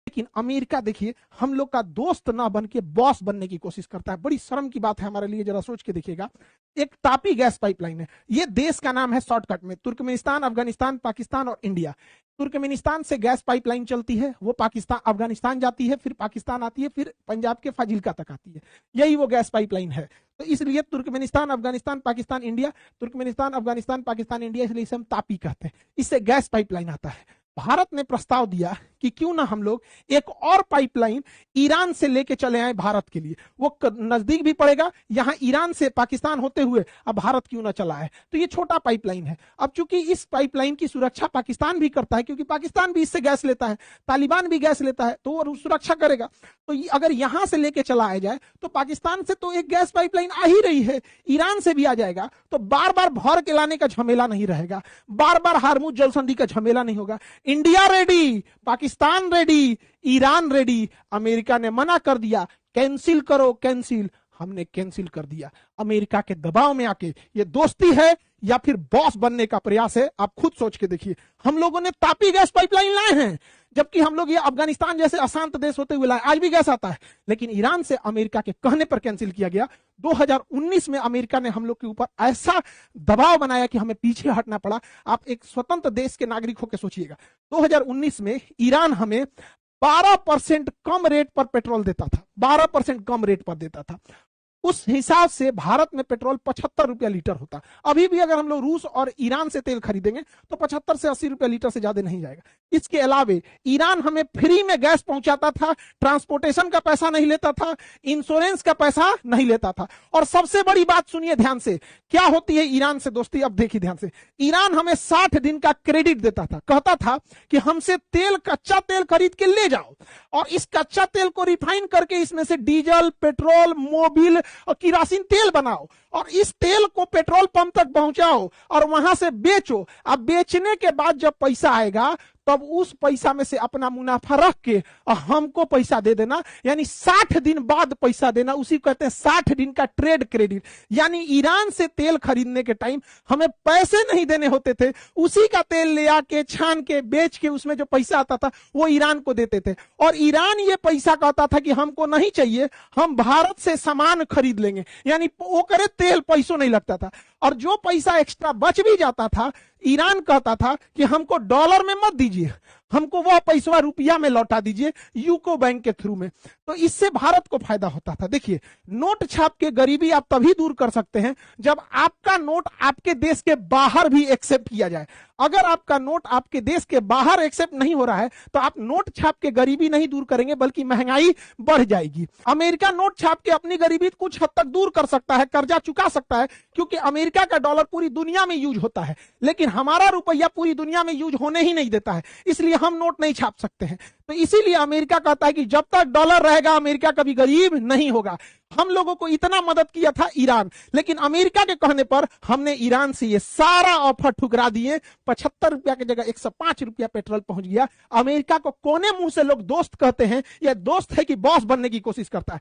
लेकिन अमेरिका देखिए हम लोग का दोस्त ना बन के बॉस बनने की कोशिश करता है। बड़ी शर्म की बात है हमारे लिए, जरा सोच के देखिएगा। एक तापी गैस पाइपलाइन है, ये देश का नाम है शॉर्टकट में, तुर्कमेनिस्तान, अफगानिस्तान, पाकिस्तान और इंडिया। तुर्कमेनिस्तान से गैस पाइपलाइन चलती है, वो पाकिस्तान, अफगानिस्तान जाती है, फिर पाकिस्तान आती है, फिर पंजाब के फाजिल्का तक आती है। यही वो गैस पाइपलाइन है। तो इसलिए Turkmenistan, Afghanistan, Pakistan, India, Turkmenistan, Afghanistan, Pakistan, India, इसलिए इसे हम तापी कहते हैं। इससे गैस पाइपलाइन आता है। भारत ने प्रस्ताव दिया कि क्यों ना हम लोग एक और पाइपलाइन ईरान से लेके चले आए भारत के लिए, वो नजदीक भी पड़ेगा, यहां ईरान से पाकिस्तान होते हुए अब भारत क्यों ना चला है। तो ये छोटा पाइपलाइन है। अब चूंकि इस पाइपलाइन की सुरक्षा पाकिस्तान भी करता है, क्योंकि पाकिस्तान भी इससे गैस लेता है, तालिबान भी गैस लेता है, तो वो सुरक्षा करेगा। तो अगर यहां से लेके चला आ जाए तो पाकिस्तान से तो एक गैस पाइपलाइन आ ही रही है, ईरान से भी आ जाएगा, तो बार बार भर के लाने का झमेला नहीं रहेगा, बार बार हार्मुज जलसंधि का झमेला नहीं होगा। India ready, Pakistan ready, Iran ready. America ने मना कर दिया, कैंसिल करो, कैंसिल। हमने कैंसिल कर दिया। अमेरिका के दबाव में आके ये दोस्ती है या फिर बॉस बनने का प्रयास है, आप खुद सोच के देखिए। हम लोगों ने तापी गैस पाइपलाइन लाए हैं, जबकि हम लोग ये अफगानिस्तान जैसे अशांत देश होते हुए लाए, आज भी गैस आता है, लेकिन ईरान से अमेरिका के कहने पर कैंसिल किया गया। 2019 में अमेरिका ने हम लोग के ऊपर ऐसा दबाव बनाया कि हमें पीछे हटना पड़ा। आप एक स्वतंत्र देश के नागरिक होकर सोचिएगा, 2019 में ईरान हमें 12% कम रेट पर पेट्रोल देता था, 12% कम रेट पर देता था। उस हिसाब से भारत में पेट्रोल 75 रुपया लीटर होता। अभी भी अगर हम लोग रूस और ईरान से तेल खरीदेंगे तो 75 से 80 रुपया लीटर से ज्यादा नहीं जाएगा। इसके अलावे ईरान हमें फ्री में गैस पहुंचाता था, ट्रांसपोर्टेशन का पैसा नहीं लेता था, इंश्योरेंस का पैसा नहीं लेता था। और सबसे बड़ी बात सुनिए ध्यान से, क्या होती है ईरान से दोस्ती, अब देखिए ध्यान से। ईरान हमें 60 दिन का क्रेडिट देता था, कहता था कि हमसे तेल, कच्चा तेल खरीद के ले जाओ और इस कच्चा तेल को रिफाइन करके इसमें से डीजल, पेट्रोल, मोबिल और किरासिन तेल बनाओ और इस तेल को पेट्रोल पंप तक पहुंचाओ और वहां से बेचो। अब बेचने के बाद जब पैसा आएगा तब उस पैसा में से अपना मुनाफा रख के हमको पैसा दे देना, यानी 60 दिन बाद पैसा देना। उसी कहते हैं 60 दिन का ट्रेड क्रेडिट। यानी ईरान से तेल खरीदने के टाइम हमें पैसे नहीं देने होते थे, उसी का तेल ले आके छान के बेच के उसमें जो पैसा आता था वो ईरान को देते थे। और ईरान ये पैसा कहता था कि हमको नहीं चाहिए, हम भारत से सामान खरीद लेंगे, यानी वो करे तेल पैसों नहीं लगता था। और जो पैसा एक्स्ट्रा बच भी जाता था, ईरान कहता था कि हमको डॉलर में मत दीजिए, हमको वह पैसा रुपया में लौटा दीजिए, यूको बैंक के थ्रू में। तो इससे भारत को फायदा होता था। देखिए, नोट छाप के गरीबी आप तभी दूर कर सकते हैं जब आपका नोट आपके देश के बाहर भी एक्सेप्ट किया जाए। अगर आपका नोट आपके देश के बाहर एक्सेप्ट नहीं हो रहा है तो आप नोट छाप के गरीबी नहीं दूर करेंगे, बल्कि महंगाई बढ़ जाएगी। अमेरिका नोट छाप के अपनी गरीबी कुछ हद तक दूर कर सकता है, कर्जा चुका सकता है, क्योंकि अमेरिका का डॉलर पूरी दुनिया में यूज होता है, लेकिन हमारा रुपया पूरी दुनिया में यूज होने ही नहीं देता है, इसलिए हम नोट नहीं छाप सकते हैं। तो इसीलिए अमेरिका कहता है कि जब तक डॉलर रहेगा अमेरिका कभी गरीब नहीं होगा। हम लोगों को इतना मदद किया था ईरान, लेकिन अमेरिका के कहने पर हमने ईरान से ये सारा ऑफर ठुकरा दिए। 75 रुपया की जगह 105 रुपया पेट्रोल पहुंच गया। अमेरिका को कोने मुंह से लोग दोस्त कहते हैं, यह दोस्त है कि बॉस बनने की कोशिश करता है।